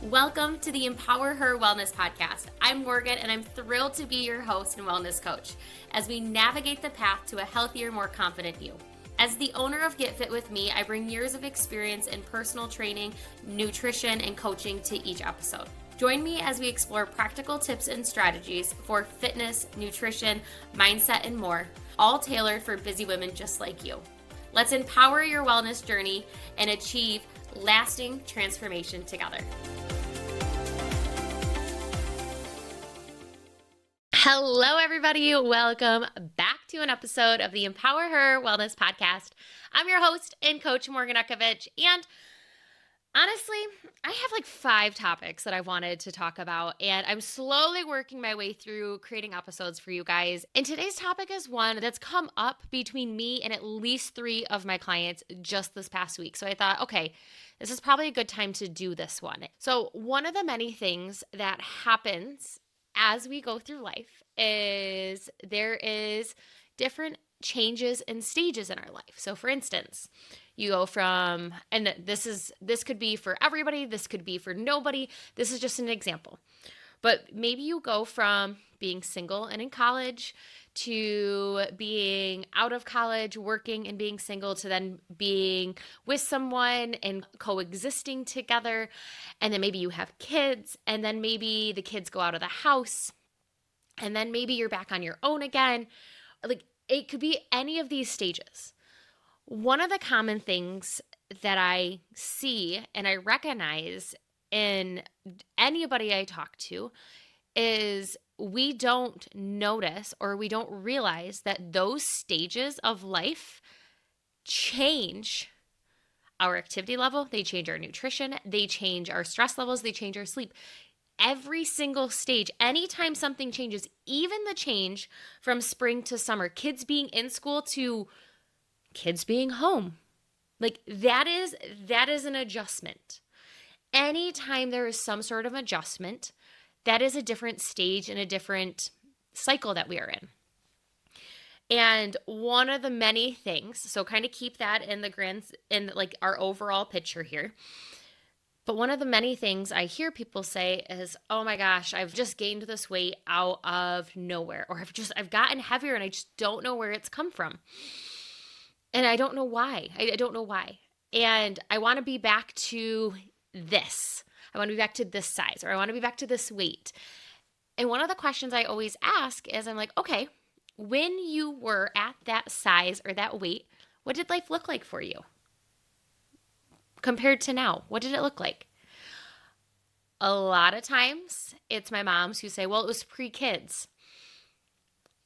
Welcome to the EmpowerHer Wellness Podcast. I'm Morgan, and I'm thrilled to be your host and wellness coach as we navigate the path to a healthier, more confident you. As the owner of Get Fit With Me, I bring years of experience in personal training, nutrition, and coaching to each episode. Join me as we explore practical tips and strategies for fitness, nutrition, mindset, and more, all tailored for busy women just like you. Let's empower your wellness journey and achieve lasting transformation together. Hello, everybody. Welcome back to an episode of the EmpowerHer Wellness Podcast. I'm your host and coach, Morgan Ukovich, and honestly, I have like 5 topics that I wanted to talk about, and I'm slowly working my way through creating episodes for you guys. And today's topic is one that's come up between me and at least 3 of my clients just this past week. So I thought, okay, this is probably a good time to do this one. So one of the many things that happens as we go through life is there is different changes and stages in our life. So for instance, you go from, and this could be for everybody, this could be for nobody, this is just an example. But maybe you go from being single and in college to being out of college, working and being single, to then being with someone and coexisting together. And then maybe you have kids, and then maybe the kids go out of the house, and then maybe you're back on your own again. Like, it could be any of these stages. One of the common things that I see and I recognize in anybody I talk to is we don't notice or we don't realize that those stages of life change our activity level, they change our nutrition, they change our stress levels, they change our sleep. Every single stage, anytime something changes, even the change from spring to summer, kids being in school to kids being home, like that is an adjustment. Anytime there is some sort of adjustment, that is a different stage and a different cycle that we are in. And one of the many things, so kind of keep that in like our overall picture here. But one of the many things I hear people say is, oh my gosh, I've just gained this weight out of nowhere, or I've gotten heavier and I just don't know where it's come from. And I don't know why. I don't know why. And I want to be back to this. I want to be back to this size, or I want to be back to this weight. And one of the questions I always ask is, I'm like, okay, when you were at that size or that weight, what did life look like for you? Compared to now, what did it look like? A lot of times, it's my moms who say, well, it was pre-kids.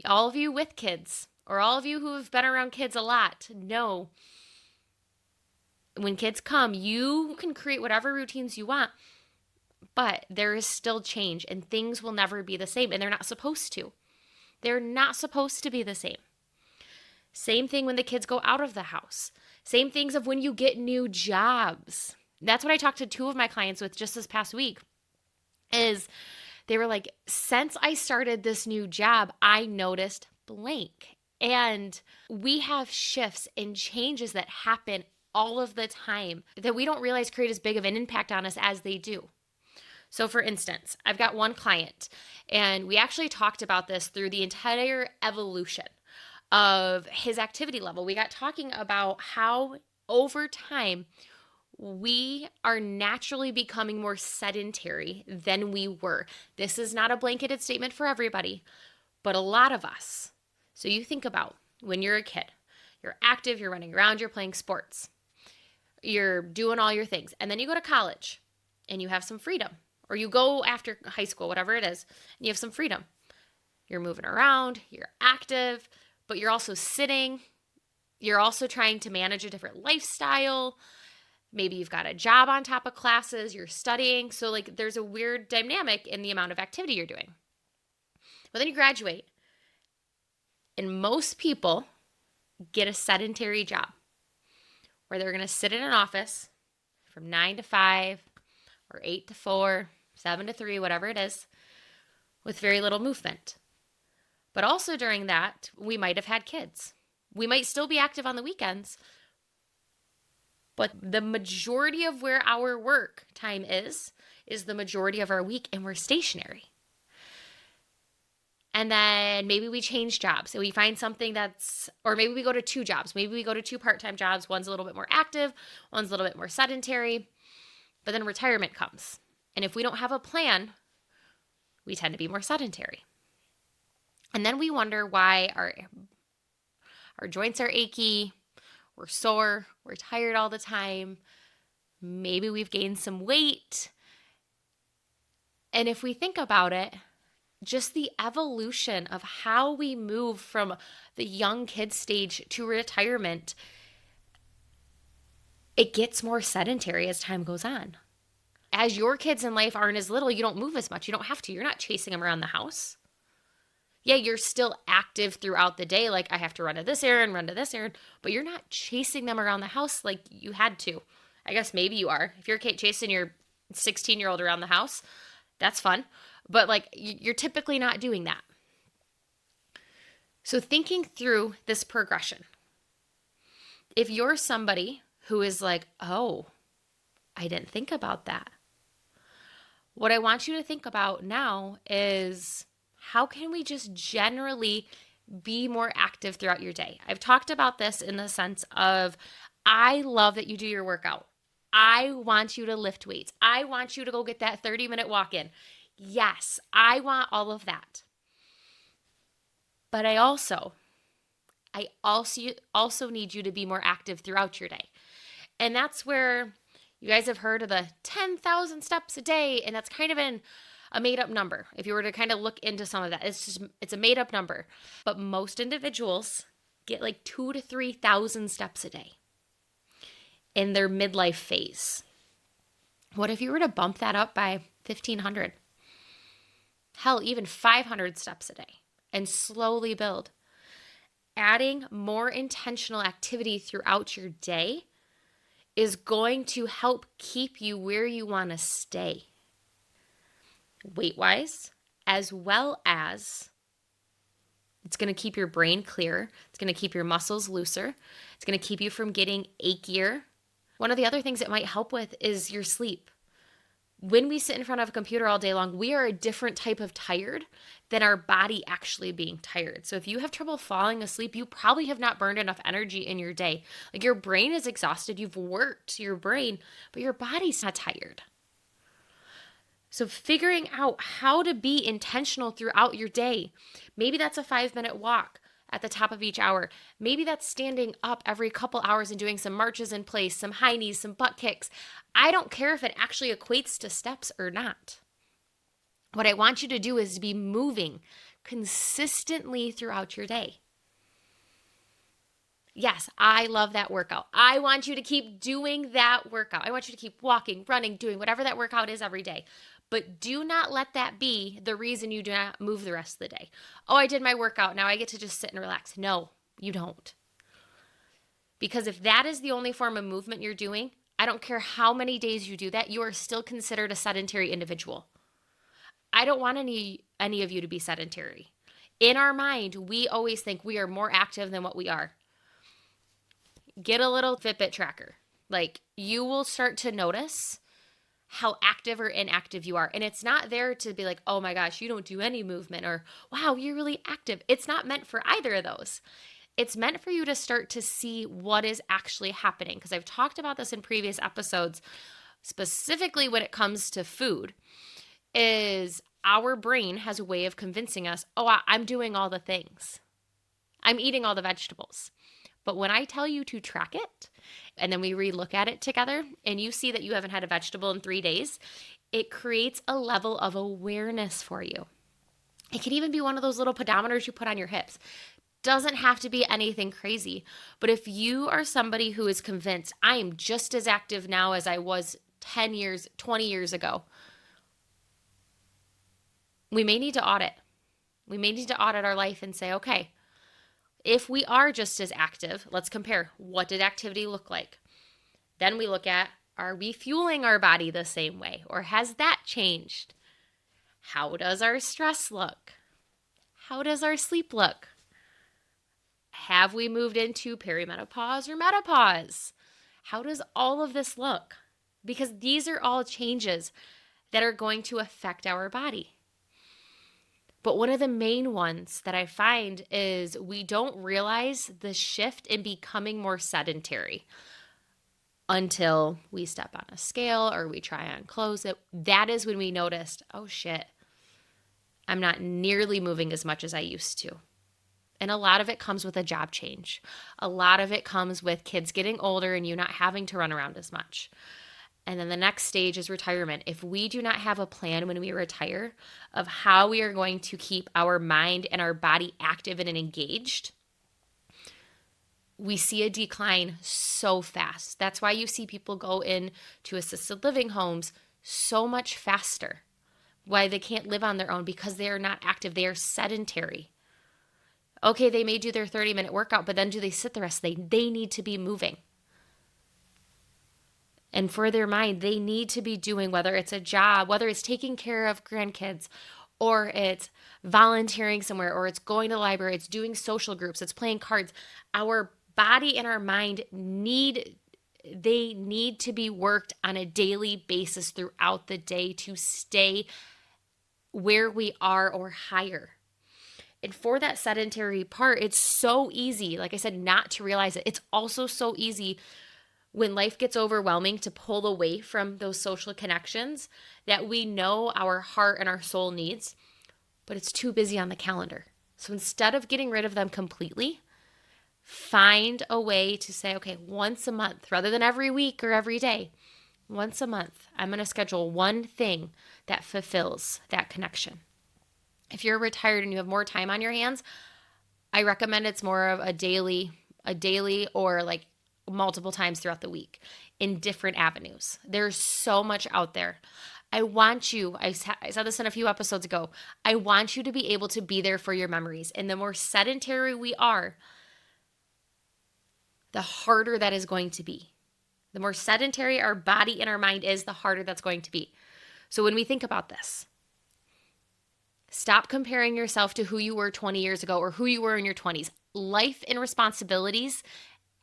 All of you with kids, or all of you who have been around kids a lot, know when kids come, you can create whatever routines you want, but there is still change and things will never be the same, and they're not supposed to. They're not supposed to be the same. Same thing when the kids go out of the house. Same things of when you get new jobs. That's what I talked to 2 of my clients with just this past week, is they were like, since I started this new job, I noticed blank. And we have shifts and changes that happen all of the time that we don't realize create as big of an impact on us as they do. So for instance, I've got one client, and we actually talked about this through the entire evolution of his activity level. We got talking about how over time we are naturally becoming more sedentary than we were. This is not a blanketed statement for everybody, but a lot of us. So you think about when you're a kid, you're active, you're running around, you're playing sports, you're doing all your things. And then you go to college and you have some freedom, or you go after high school, whatever it is, and you have some freedom. You're moving around, you're active, but you're also sitting. You're also trying to manage a different lifestyle. Maybe you've got a job on top of classes, you're studying. So like there's a weird dynamic in the amount of activity you're doing. But then you graduate, and most people get a sedentary job where they're going to sit in an office from 9 to 5 or 8 to 4, 7 to 3, whatever it is, with very little movement. But also during that, we might have had kids. We might still be active on the weekends, But the majority of where our work time is the majority of our week, and we're stationary. And then maybe we change jobs and we find something or maybe we go to 2 jobs. Maybe we go to 2 part-time jobs. One's a little bit more active, one's a little bit more sedentary. But then retirement comes. And if we don't have a plan, we tend to be more sedentary. And then we wonder why our joints are achy, we're sore, we're tired all the time. Maybe we've gained some weight. And if we think about it, just the evolution of how we move from the young kid stage to retirement, it gets more sedentary as time goes on. As your kids in life aren't as little, you don't move as much. You don't have to. You're not chasing them around the house. Yeah, you're still active throughout the day. Like, I have to run to this errand, but you're not chasing them around the house like you had to. I guess maybe you are. If you're chasing your 16-year-old around the house, that's fun. But like, you're typically not doing that. So thinking through this progression, if you're somebody who is like, oh, I didn't think about that. What I want you to think about now is, how can we just generally be more active throughout your day? I've talked about this in the sense of, I love that you do your workout. I want you to lift weights. I want you to go get that 30-minute walk in. Yes, I want all of that. But I also need you to be more active throughout your day. And that's where you guys have heard of the 10,000 steps a day, and that's kind of a made-up number. If you were to kind of look into some of that, it's a made-up number. But most individuals get like 2,000 to 3,000 steps a day in their midlife phase. What if you were to bump that up by 1,500? Hell, even 500 steps a day, and slowly build. Adding more intentional activity throughout your day is going to help keep you where you want to stay, weight-wise, as well as it's going to keep your brain clear. It's going to keep your muscles looser. It's going to keep you from getting achier. One of the other things it might help with is your sleep. When we sit in front of a computer all day long, we are a different type of tired than our body actually being tired. So if you have trouble falling asleep, you probably have not burned enough energy in your day. Like, your brain is exhausted. You've worked your brain, but your body's not tired. So figuring out how to be intentional throughout your day. Maybe that's a 5-minute walk at the top of each hour. Maybe that's standing up every couple hours and doing some marches in place, some high knees, some butt kicks. I don't care if it actually equates to steps or not. What I want you to do is be moving consistently throughout your day. Yes, I love that workout. I want you to keep doing that workout. I want you to keep walking, running, doing whatever that workout is every day. But do not let that be the reason you do not move the rest of the day. Oh, I did my workout. Now I get to just sit and relax. No, you don't. Because if that is the only form of movement you're doing, I don't care how many days you do that, you are still considered a sedentary individual. I don't want any of you to be sedentary. In our mind, we always think we are more active than what we are. Get a little Fitbit tracker. Like, you will start to notice how active or inactive you are. And it's not there to be like, oh my gosh, you don't do any movement, or wow, you're really active. It's not meant for either of those. It's meant for you to start to see what is actually happening. Because I've talked about this in previous episodes, specifically when it comes to food, is our brain has a way of convincing us, oh, I'm doing all the things. I'm eating all the vegetables. But when I tell you to track it, and then we re-look at it together, and you see that you haven't had a vegetable in 3 days, it creates a level of awareness for you. It can even be one of those little pedometers you put on your hips. Doesn't have to be anything crazy. But if you are somebody who is convinced, I am just as active now as I was 10 years, 20 years ago, we may need to audit. We may need to audit our life and say, okay, if we are just as active, let's compare. What did activity look like? Then we look at, are we fueling our body the same way? Or has that changed? How does our stress look? How does our sleep look? Have we moved into perimenopause or menopause? How does all of this look? Because these are all changes that are going to affect our body. But one of the main ones that I find is we don't realize the shift in becoming more sedentary until we step on a scale or we try on clothes. That is when we noticed, oh shit, I'm not nearly moving as much as I used to. And a lot of it comes with a job change. A lot of it comes with kids getting older and you not having to run around as much. And then the next stage is retirement. If we do not have a plan when we retire of how we are going to keep our mind and our body active and engaged, we see a decline so fast. That's why you see people go into assisted living homes so much faster. Why they can't live on their own, because they are not active. They are sedentary. Okay, they may do their 30-minute workout, but then do they sit the rest of the day? They need to be moving. And for their mind, they need to be doing, whether it's a job, whether it's taking care of grandkids, or it's volunteering somewhere, or it's going to the library, it's doing social groups, it's playing cards. Our body and our mind need to be worked on a daily basis throughout the day to stay where we are or higher. And for that sedentary part, it's so easy, like I said, not to realize it. It's also so easy when life gets overwhelming to pull away from those social connections that we know our heart and our soul needs, but it's too busy on the calendar. So instead of getting rid of them completely, find a way to say, okay, once a month, rather than every week or every day, once a month, I'm going to schedule one thing that fulfills that connection. If you're retired and you have more time on your hands, I recommend it's more of a daily or like multiple times throughout the week in different avenues. There's so much out there. I said this in a few episodes ago, I want you to be able to be there for your memories. And the more sedentary we are, the harder that is going to be. The more sedentary our body and our mind is, the harder that's going to be. So when we think about this, stop comparing yourself to who you were 20 years ago or who you were in your 20s. Life and responsibilities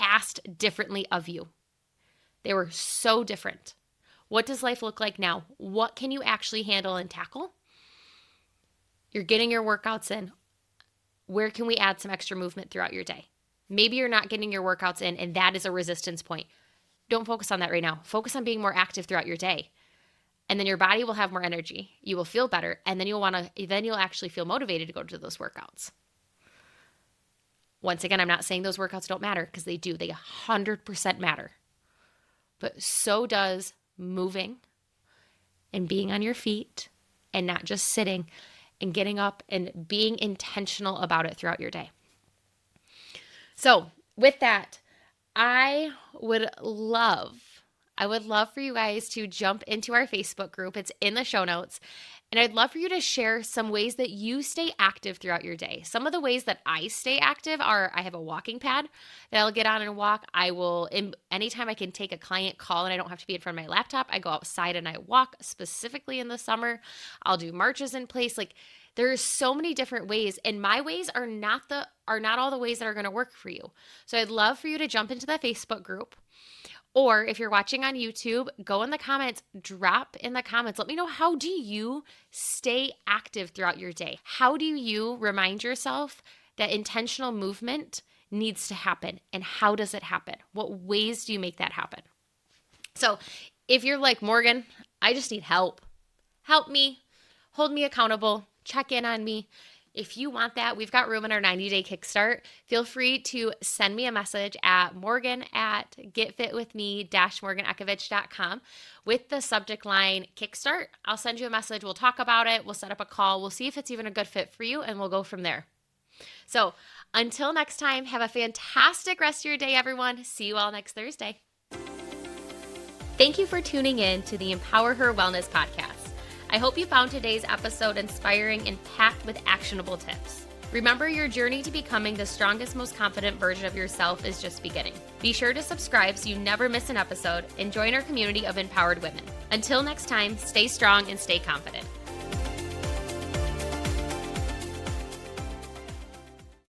asked differently of you. They were so different. What does life look like now? What can you actually handle and tackle? You're getting your workouts in. Where can we add some extra movement throughout your day? Maybe you're not getting your workouts in and that is a resistance point. Don't focus on that right now. Focus on being more active throughout your day. And then your body will have more energy. You will feel better. And then you'll actually feel motivated to go to those workouts. Once again, I'm not saying those workouts don't matter, because they do. They 100% matter. But so does moving and being on your feet and not just sitting and getting up and being intentional about it throughout your day. So with that, I would love for you guys to jump into our Facebook group. It's in the show notes. And I'd love for you to share some ways that you stay active throughout your day. Some of the ways that I stay active are I have a walking pad that I'll get on and walk. Anytime I can take a client call and I don't have to be in front of my laptop, I go outside and I walk, specifically in the summer. I'll do marches in place. Like, there's so many different ways, and my ways are not all the ways that are going to work for you. So I'd love for you to jump into the Facebook group. Or if you're watching on YouTube, go in the comments, drop in the comments. Let me know, how do you stay active throughout your day? How do you remind yourself that intentional movement needs to happen? And how does it happen? What ways do you make that happen? So if you're like, Morgan, I just need help. Help me, hold me accountable, check in on me. If you want that, we've got room in our 90-day kickstart. Feel free to send me a message at morgan@getfitwithme-morganekovich.com with the subject line kickstart. I'll send you a message. We'll talk about it. We'll set up a call. We'll see if it's even a good fit for you, and we'll go from there. So until next time, have a fantastic rest of your day, everyone. See you all next Thursday. Thank you for tuning in to the EmpowerHer Wellness Podcast. I hope you found today's episode inspiring and packed with actionable tips. Remember, your journey to becoming the strongest, most confident version of yourself is just beginning. Be sure to subscribe so you never miss an episode and join our community of empowered women. Until next time, stay strong and stay confident.